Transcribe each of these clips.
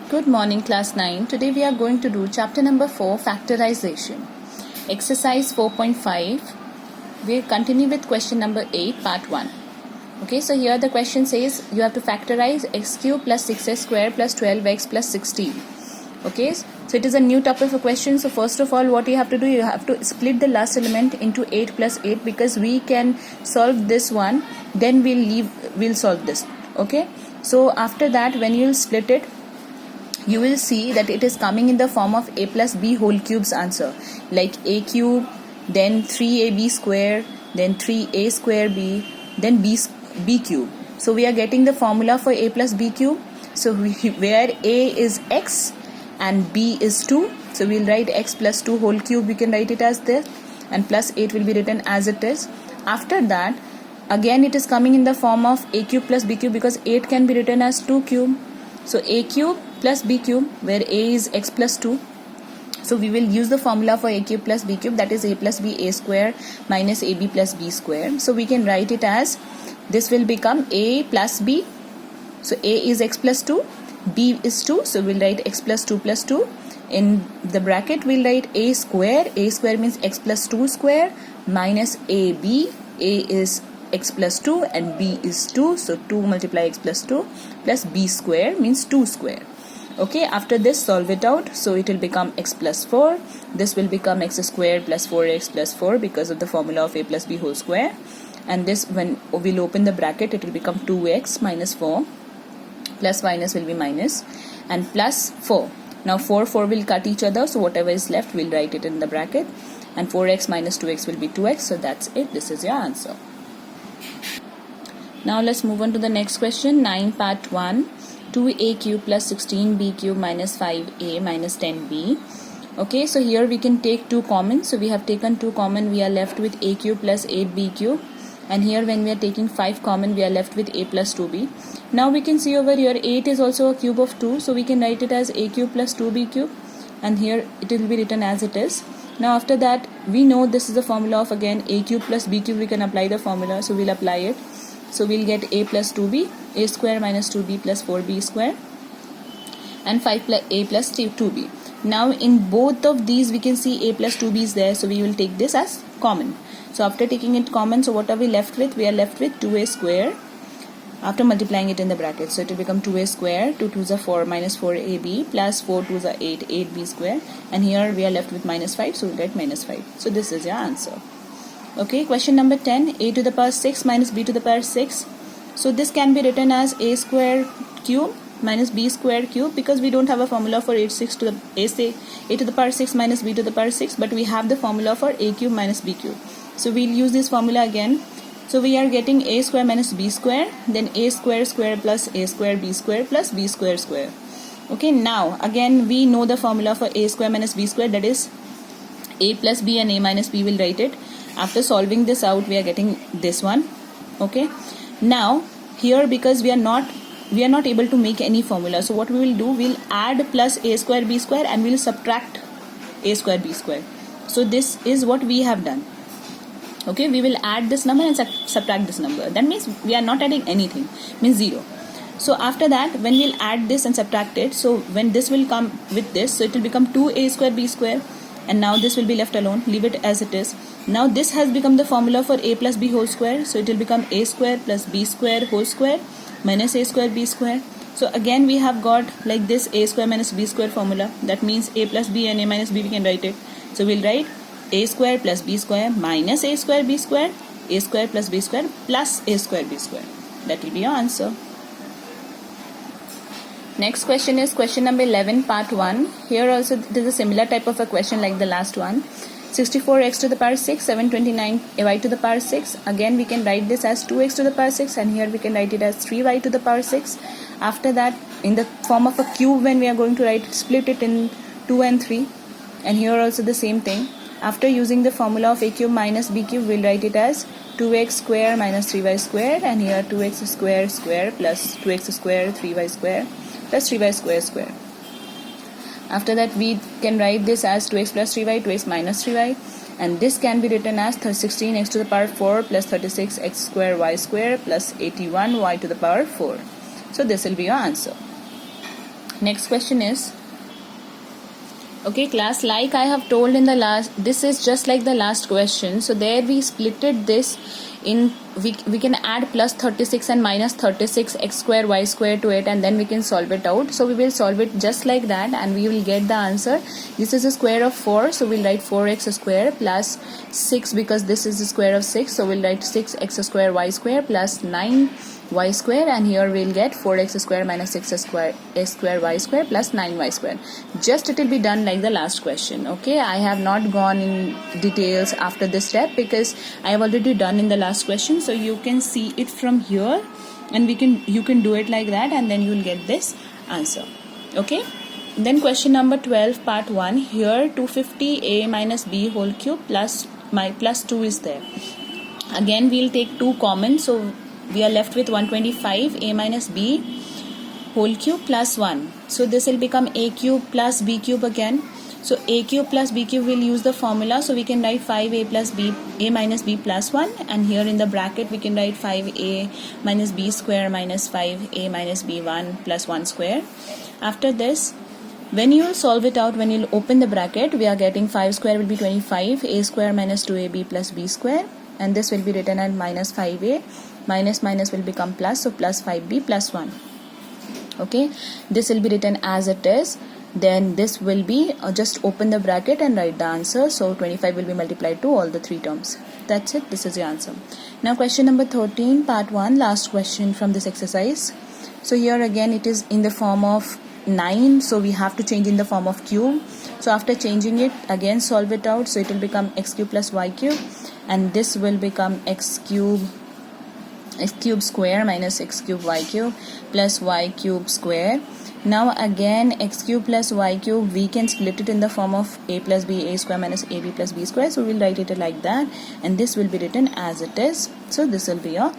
Good morning, class 9. Today we are going to do chapter number 4, factorization. Exercise 4.5. We'll continue with question number 8, part 1. Okay, so here the question says you have to factorize x cube plus 6x square plus 12x plus 16. Okay, so it is a new topic of question. So first of all, what you have to do, you have to split the last element into 8 plus 8 because we can solve this one, then we'll solve this. Okay, so after that, when you'll split it, you will see that it is coming in the form of a plus b whole cube's answer, like a cube, then 3ab square, then 3a square b, then b cube. So we are getting the formula for a plus b cube. So where a is x and b is 2, so we'll write x plus 2 whole cube, we can write it as this, and plus 8 will be written as it is. After that, again it is coming in the form of a cube plus b cube because 8 can be written as 2 cube. So a cube plus b cube, where a is x plus 2. So we will use the formula for a cube plus b cube, that is a plus b a square minus ab plus b square. So we can write it as, this will become a plus b. So a is x plus 2, b is 2. So we'll write x plus 2 plus 2. In the bracket we'll write a square means x plus 2 square, minus ab, a is x plus 2 and b is 2, so 2 multiply x plus 2, plus b square means 2 square. Okay, after this solve it out, so it will become x plus 4, this will become x square plus 4x plus 4 because of the formula of a plus b whole square, and this, when we'll open the bracket, it will become 2x minus 4, plus minus will be minus, and plus 4. Now 4 will cut each other, so whatever is left we'll write it in the bracket, and 4x minus 2x will be 2x, so that's it, this is your answer. Now let's move on to the next question, 9 part 1. 2a cube plus 16b cube minus 5a minus 10b. Okay, so here we can take 2 common. So we have taken 2 common, we are left with a cube plus 8b cube. And here when we are taking 5 common, we are left with a plus 2b. Now we can see over here 8 is also a cube of 2. So we can write it as a cube plus 2b cube. And here it will be written as it is. Now after that, we know this is the formula of again a cube plus b cube. We can apply the formula, so we'll apply it. So we'll get a plus 2b, a square minus 2b plus 4b square, and 5 plus a plus 2b. Now in both of these we can see a plus 2b is there, so we will take this as common. So after taking it common, so what are we left with? We are left with 2a square after multiplying it in the bracket. So it will become 2a square, 2 2s are 4 minus 4ab plus 4 2s are 8, 8b square, and here we are left with minus 5, so we'll get minus 5. So this is your answer. Okay, question number 10, a to the power 6 minus b to the power 6. So this can be written as a square cube minus b square cube, because we don't have a formula for a to the power 6 minus b to the power 6, but we have the formula for a cube minus b cube. So we'll use this formula again. So we are getting a square minus b square, then a square square plus a square b square plus b square square. Okay, now again we know the formula for a square minus b square, that is a plus b and a minus b, will write it. After solving this out, we are getting this one. Okay, now here because we are not able to make any formula, so what we will do, we'll add plus a square b square and we'll subtract a square b square. So this is what we have done. Okay, we will add this number and subtract this number. That means we are not adding anything, means 0. So after that, when we'll add this and subtract it, so when this will come with this, so it will become 2a square b square, and now this will be left alone, leave it as it is. Now this has become the formula for a plus b whole square, so it will become a square plus b square whole square minus a square b square. So again we have got like this a square minus b square formula, that means a plus b and a minus b, we can write it. So we'll write a square plus b square minus a square b square, a square plus b square plus a square b square. That will be your answer. Next question is question number 11 part 1. Here also there is a similar type of a question like the last one. 64x to the power 6, 729 y to the power 6. Again we can write this as 2x to the power 6, and here we can write it as 3y to the power 6. After that, in the form of a cube, when we are going to write, split it in 2 and 3, and here also the same thing. After using the formula of a cube minus b cube, we'll write it as 2x square minus 3y square, and here 2x square square plus 2x square 3y square plus 3y square square. After that, we can write this as 2x plus 3y, 2x minus 3y, and this can be written as 16x to the power 4 plus 36x square y square plus 81y to the power 4. So this will be your answer. Next question is, okay class, like I have told in the last, this is just like the last question. So there we splitted this in, we can add plus 36 and minus 36 x square y square to it, and then we can solve it out. So we will solve it just like that and we will get the answer. This is the square of 4, so we'll write 4x square plus 6, because this is the square of 6, so we'll write 6x square y square plus 9 y square, and here we'll get 4x square minus 6 square x square y square plus 9y square. Just it will be done like the last question. Okay, I have not gone in details after this step because I have already done in the last question. So you can see it from here and you can do it like that, and then you will get this answer. Okay, then question number 12 part 1. Here 250a minus b whole cube plus 2 is there. Again we'll take 2 common, so we are left with 125 a minus b whole cube plus 1. So this will become a cube plus b cube again. So a cube plus b cube will use the formula, so we can write 5a plus b, a minus b plus 1, and here in the bracket we can write 5a minus b square minus 5a minus b1 plus 1 square. After this, when you solve it out, when you open the bracket, we are getting 5 square will be 25, a square minus 2ab plus b square, and this will be written as minus 5a, minus minus will become plus, so plus 5b plus 1. Okay, this will be written as it is. Then this will be just open the bracket and write the answer. So 25 will be multiplied to all the 3 terms. That's it. This is the answer. Now question number 13 part 1, last question from this exercise. So here again it is in the form of 9, so we have to change in the form of cube. So after changing it, again solve it out. So it will become x cube plus y cube, and this will become x cube square minus x cube y cube plus y cube square. Now again x cube plus y cube, we can split it in the form of a plus b, a square minus ab plus b square. So we'll write it like that, and this will be written as it is. So this will be your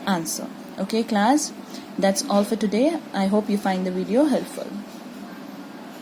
answer. Okay class, that's all for today. I hope you find the video helpful.